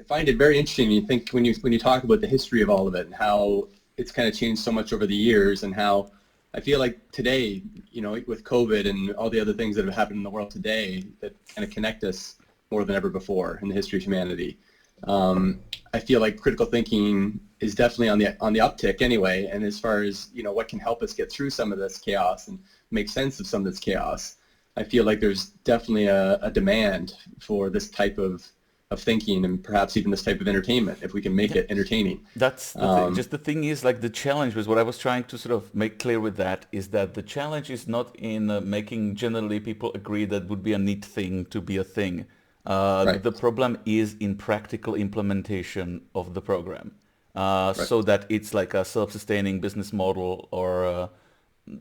find it very interesting. You think when you talk about the history of all of it and how it's kind of changed so much over the years, and how I feel like today, with COVID and all the other things that have happened in the world today that kind of connect us more than ever before in the history of humanity. I feel like critical thinking is definitely on the uptick anyway. And as far as, what can help us get through some of this chaos and make sense of some of this chaos, I feel like there's definitely a demand for this type of thinking, and perhaps even this type of entertainment, if we can make it entertaining. That's the thing. Just the thing is, like, the challenge was what I was trying to sort of make clear with that is that the challenge is not in making generally people agree that would be a neat thing to be a thing. Right, The problem is in practical implementation of the program, right. so that it's like a self-sustaining business model, or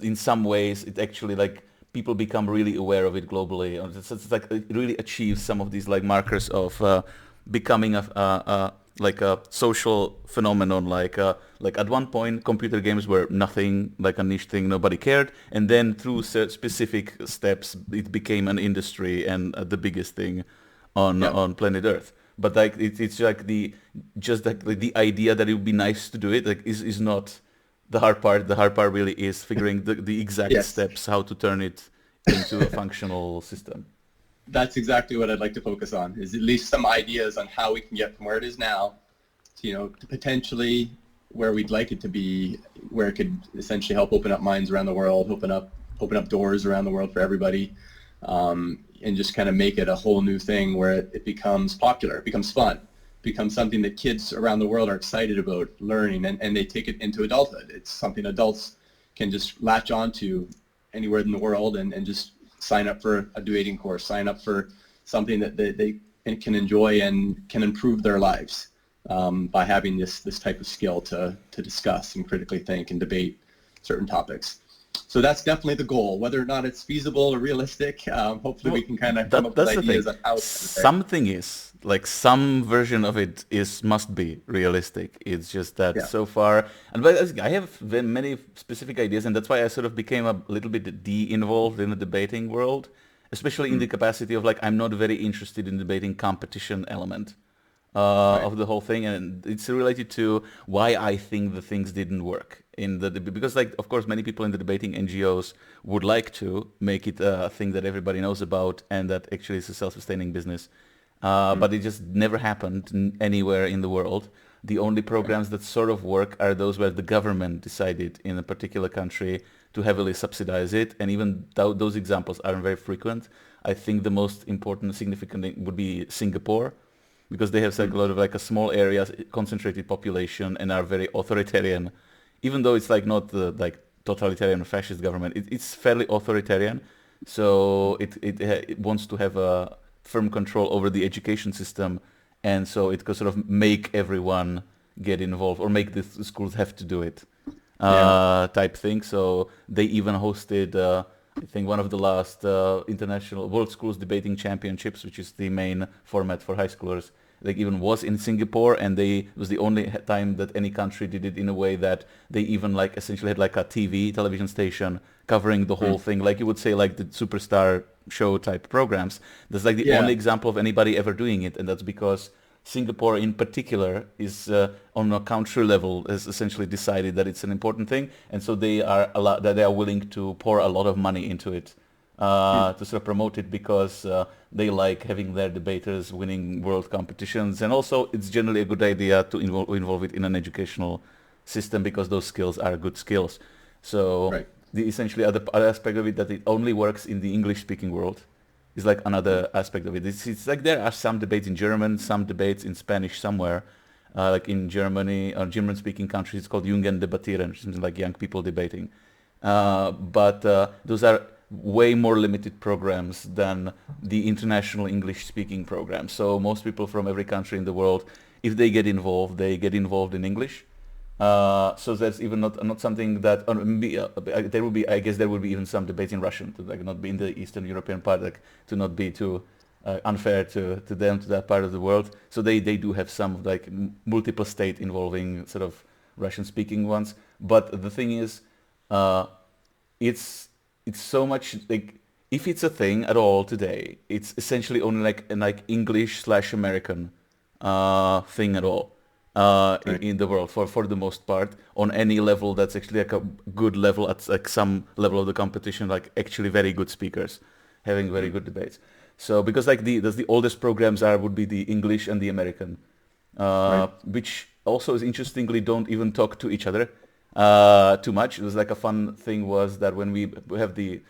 in some ways it actually, like, people become really aware of it globally. Or it's like it really achieves some of these, like, markers of becoming a like a social phenomenon. Like at one point, computer games were nothing, like a niche thing, nobody cared, and then through specific steps, it became an industry and the biggest thing Yep. on planet Earth. But like it's like the idea that it would be nice to do it, like, is not the hard part. The hard part really is figuring the exact Yes. steps how to turn it into a functional system. That's exactly what I'd like to focus on, is at least some ideas on how we can get from where it is now to, to potentially where we'd like it to be, where it could essentially help open up minds around the world, open up doors around the world for everybody, and just kind of make it a whole new thing where it becomes popular, it becomes fun, becomes something that kids around the world are excited about learning, and they take it into adulthood. It's something adults can just latch onto anywhere in the world, and just sign up for a debating course, sign up for something that they can enjoy and can improve their lives, by having this type of skill to discuss and critically think and debate certain topics. So that's definitely the goal. Whether or not it's feasible or realistic, hopefully we Well, can kind of come up with that's the thing. ideas on how to get there. Something is, like, some version of it is must be realistic. It's just that Yeah. so far, and but I have many specific ideas, and that's why I sort of became a little bit de-involved in the debating world, especially in the Mm. capacity of, like, I'm not very interested in debating competition element Right. of the whole thing, and it's related to why I think the things didn't work in the because, like, of course, many people in the debating NGOs would like to make it a thing that everybody knows about and that actually is a self-sustaining business, Mm. but it just never happened anywhere in the world. The only Right. programs that sort of work are those where the government decided in a particular country to heavily subsidize it, and even though those examples aren't very frequent, I think the most important, significant thing would be Singapore, because they have, like, Mm. a lot of, like, a small areas, concentrated population, and are very authoritarian. Even though it's, like, not the, like, totalitarian or fascist government, it's fairly authoritarian. So it wants to have a firm control over the education system, and so it could sort of make everyone get involved, or make the schools have to do it, Yeah. type thing. So they even hosted, I think, one of the last international World Schools Debating Championships, which is the main format for high schoolers. Like, even was in Singapore, and it was the only time that any country did it in a way that they even, like, essentially had, like, a television station covering the whole Mm. thing, like you would say, like the superstar show type programs. That's, like, the only Yeah. example of anybody ever doing it, and that's because Singapore in particular is, on a country level, has essentially decided that it's an important thing, and so they are willing to pour a lot of money into it, Mm. to sort of promote it, because they like having their debaters winning world competitions, and also it's generally a good idea to involve it in an educational system, because those skills are good skills. So Right. the essentially other aspect of it, that it only works in the English-speaking world, is, like, Mm. another aspect of it. It's like there are some debates in German, some debates in Spanish somewhere, like in Germany or German-speaking countries, it's called Jungen debattieren, something like young people debating. But those are way more limited programs than the international English-speaking programs. So most people from every country in the world, if they get involved in English. So that's even not something that there will be. I guess there will be even some debate in Russian, to, like, not be in the Eastern European part, like, to not be too unfair to them, to that part of the world. So they do have some, like, multiple state involving sort of Russian speaking ones. But the thing is, uh, it's it's so much, like, if it's a thing at all today, it's essentially only, like, English/American thing at all Right. in the world for the most part on any level that's actually like a good level at like some level of the competition, like actually very good speakers having very good debates. So because like the oldest programs are would be the English and the American, Right. which also is interestingly don't even talk to each other too much. It was like a fun thing was that when we have the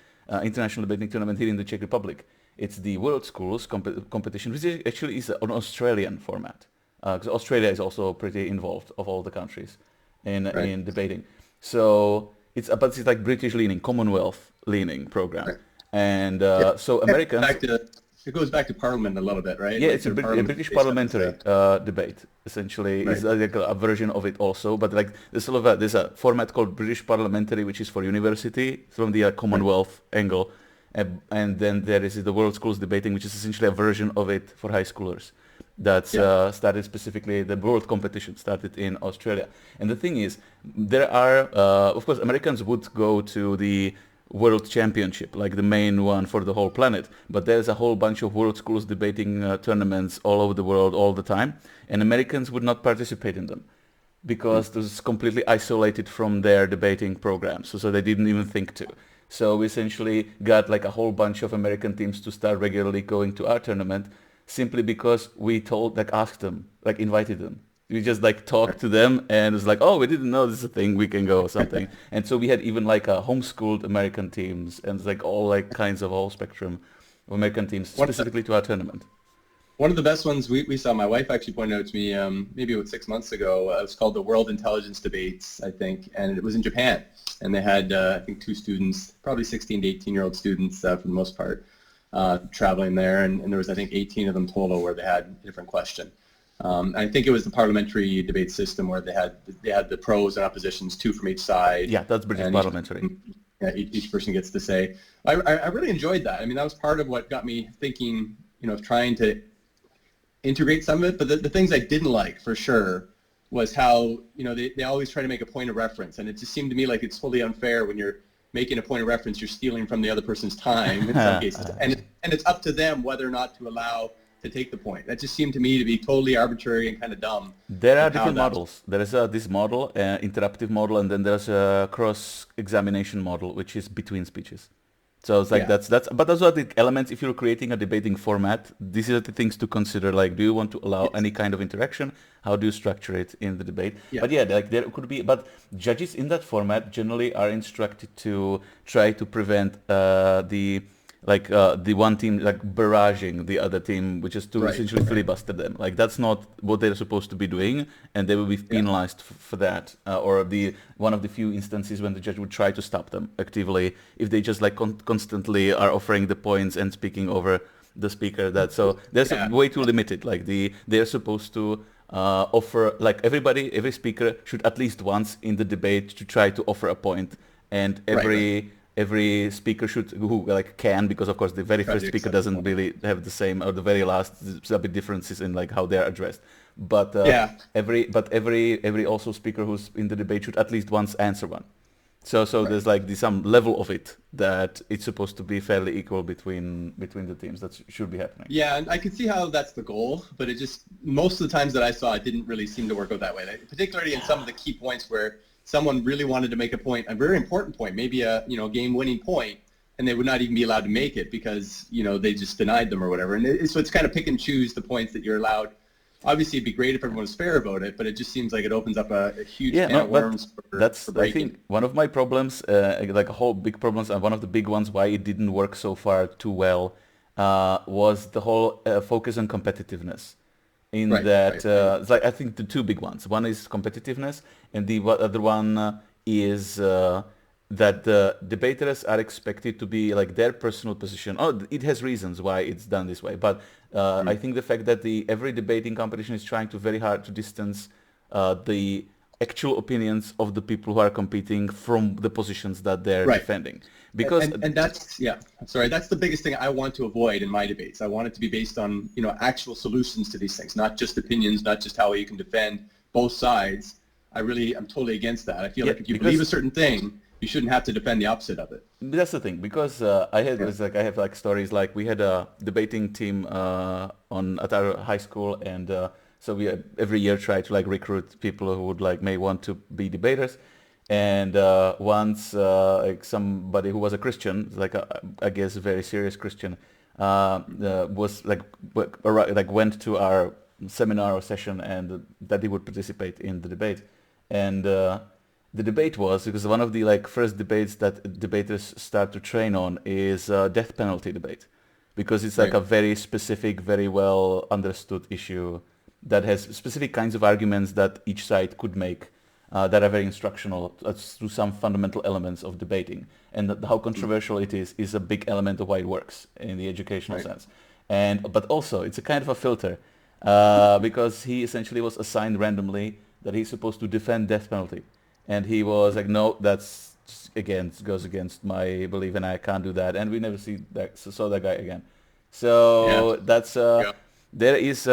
international debating tournament here in the Czech Republic, it's the World Schools competition, which actually is an Australian format. Because Australia is also pretty involved of all the countries Right. in debating. So but it's like British leaning, Commonwealth leaning program, Right. and Yeah. so Americans. It goes back to Parliament a little bit, right? Yeah, Like it's a, their A Parliament is British based on this parliamentary stuff. debate. Essentially, is Right. like a version of it also. But like there's a format called British parliamentary, which is for university from the Right. Commonwealth angle, and then there is the World Schools debating, which is essentially a version of it for high schoolers. That's Yeah. started specifically. The world competition started in Australia, and the thing is, there are of course Americans would go to the World Championship, like the main one for the whole planet. But there's a whole bunch of world schools debating tournaments all over the world all the time, and Americans would not participate in them Mm. because this is completely isolated from their debating programs. So they didn't even think to. So we essentially got like a whole bunch of American teams to start regularly going to our tournament simply because we asked them, like invited them. We just like talked Right. to them and it's like, oh, we didn't know this is a thing, we can go or something. And so we had even like homeschooled American teams and it's like all like kinds of whole spectrum of American teams One specifically to our tournament. One of the best ones we saw, my wife actually pointed out to me maybe about 6 months ago. It was called the World Intelligence Debates, I think, and it was in Japan. And they had, I think, two students, probably 16 to 18-year-old students for the most part, traveling there. And there was, I think, 18 of them total where they had a different question. I think it was the parliamentary debate system where they had the pros and oppositions, two from each side, Yeah, that's British and parliamentary. each person gets to say. I really enjoyed that. I mean, that was part of what got me thinking, of trying to integrate some of it, but the things I didn't like for sure was how, they always try to make a point of reference, and it just seemed to me like it's totally unfair when you're making a point of reference, you're stealing from the other person's time in some cases, and it's up to them whether or not to allow to take the point. That just seemed to me to be totally arbitrary and kind of dumb There are with how different that was. models. There is this model, interruptive model, and then there's a cross-examination model, which is between speeches. So it's like Yeah, but those are the elements. If you're creating a debating format, these are the things to consider. Like, do you want to allow yes, any kind of interaction? How do you structure it in the debate? yeah, But yeah, like there could be, but judges in that format generally are instructed to try to prevent the one team like barraging the other team, which is to right, essentially right, filibuster them. Like that's not what they're supposed to be doing, and they will be yeah, penalized for that. Or the one of the few instances when the judge would try to stop them actively if they just like constantly are offering the points and speaking over the speaker. That so there's a yeah, way to limit it. Like they're supposed to offer like every speaker should at least once in the debate to try to offer a point, and right, right. every speaker should who like can, because of course the very Try first to speaker accept the doesn't point. really have the same, or the very last there's a bit differences in like how they're addressed, but Yeah, every also speaker who's in the debate should at least once answer one. So right. there's like some level of it that it's supposed to be fairly equal between the teams. That should be happening. Yeah, and I can see how that's the goal, but it just most of the times that I saw it didn't really seem to work out that way. Like, particularly in some of the key points where someone really wanted to make a point, a very important point, maybe a game-winning point, and they would not even be allowed to make it because they just denied them or whatever. And so it's kind of pick and choose the points that you're allowed. Obviously, it'd be great if everyone was fair about it, but it just seems like it opens up a huge Yeah, can no, of but worms that's for I breaking. think one of my problems, like a whole big problems, and one of the big ones why it didn't work so far too well, was the whole focus on competitiveness. In Right, that, right. I agree. it's like I think the two big ones. One is competitiveness, and the other one is that the debaters are expected to be like their personal position. Oh, it has reasons why it's done this way, but I Mm. think the fact that the every debating competition is trying to very hard to distance the actual opinions of the people who are competing from the positions that they're Right. defending, And, because and and that's yeah. Sorry, that's the biggest thing I want to avoid in my debates. I want it to be based on actual solutions to these things, not just opinions, not just how you can defend both sides. I'm totally against that. I feel yeah, like if you believe a because certain thing, you shouldn't have to defend the opposite of it. that's the thing, because Yeah. I have like stories like we had a debating team at our high school, and So we every year try to like recruit people who would like may want to be debaters. And once like somebody who was a Christian, like I guess a very serious Christian, was like went to our seminar or session and that he would participate in the debate. And the debate was because one of the like first debates that debaters start to train on is death penalty debate, because it's like a very specific, very well understood issue that has specific kinds of arguments that each side could make that are very instructional to some fundamental elements of debating. And how controversial it is a big element of why it works in the educational sense. But also, it's a kind of a filter because he essentially was assigned randomly that he's supposed to defend death penalty. And he was like, no, that's again goes against my belief, and I can't do that. And we never saw that guy again. So that's there is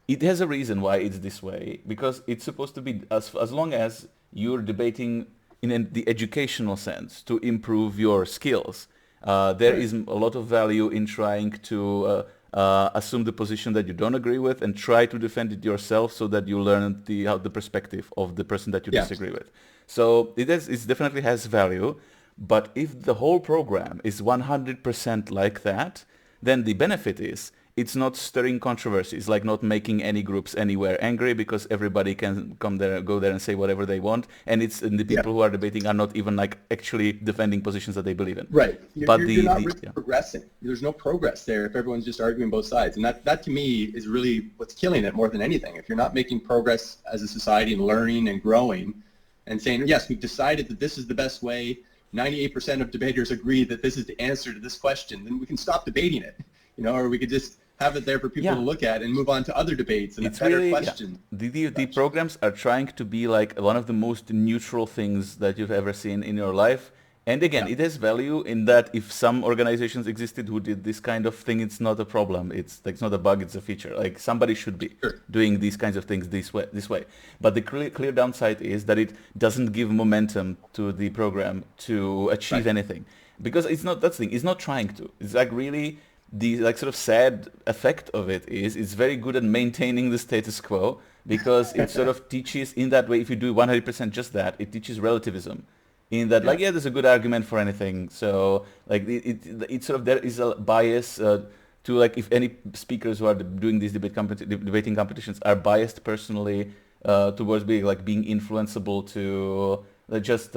it has a reason why it's this way, because it's supposed to be as long as you're debating in the educational sense to improve your skills. There is a lot of value in trying to assume the position that you don't agree with and try to defend it yourself so that you learn the perspective of the person that you disagree with. So it definitely has value, but if the whole program is 100% like that, then the benefit is it's not stirring controversy. It's like not making any groups anywhere angry because everybody can go there and say whatever they want, and the people who are debating are not even like actually defending positions that they believe in. Right. You're not really progressing. There's no progress there if everyone's just arguing both sides, and that to me is really what's killing it more than anything. If you're not making progress as a society and learning and growing, and saying yes, we've decided that this is the best way. 98% of debaters agree that this is the answer to this question. Then we can stop debating it, or we could just have it there for people to look at and move on to other debates and it's better questions. The programs are trying to be like one of the most neutral things that you've ever seen in your life. And again, it has value in that if some organizations existed who did this kind of thing, it's not a problem. It's not a bug, it's a feature. Like somebody should be doing these kinds of things this way. But the clear downside is that it doesn't give momentum to the program to achieve anything. Because it's not it's not trying to. It's like really the like sort of sad effect of it is it's very good at maintaining the status quo, because it sort of teaches in that way, if you do 100% just that, it teaches relativism. In that, there's a good argument for anything. So, like, it sort of, there is a bias to, like, if any speakers who are doing these debating competitions are biased personally towards being influenceable to just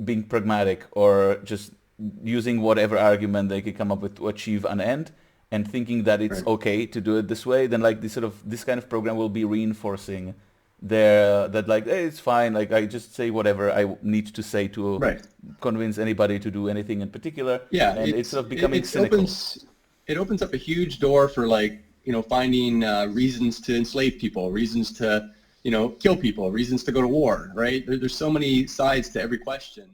being pragmatic or just using whatever argument they could come up with to achieve an end, and thinking that it's okay to do it this way, then, like, this kind of program will be reinforcing hey, it's fine, like I just say whatever I need to say to convince anybody to do anything in particular. And it's sort of becoming cynical. It opens up a huge door for finding reasons to enslave people, reasons to kill people, reasons to go to war, right? There's so many sides to every question.